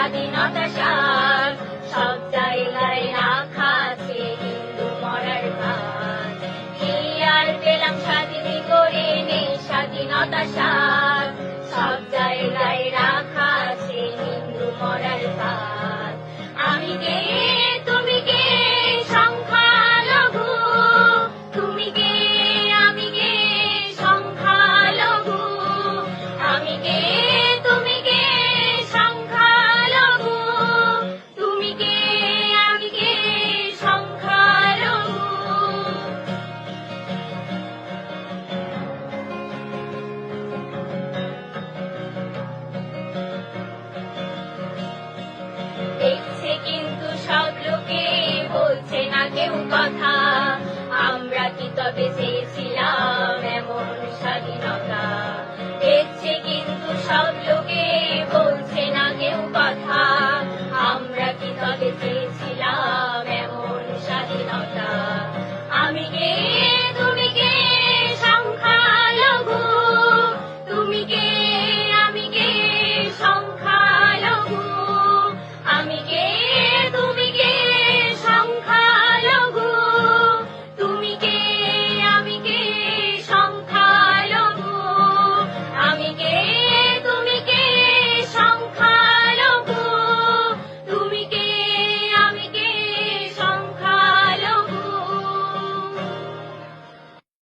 স্বাধীনতা স্বাদ, সব জায়গায় রাখা আছে হিন্দু মরার ভাত। কি আর পেলাম স্বাধীন করে, নেই স্বাধীনতা স্বাদ, সব জায়গায় রাখা আছে হিন্দু মরার ভাত। আমি কে, তুমি কে, সংখ্যালঘু, তুমি কে, আমি কে, সংখ্যালঘু, আমি কে, তুমি কে, সংখ্যালঘু, তুমি কে, আমি কে, সংখ্যালঘু। দেখছে কিন্তু সব লোকে, বলছে না কেউ কথা, আমরা কি তবে চেয়েছিলাম এমন স্বাধীনতা? দেখছে কিন্তু সব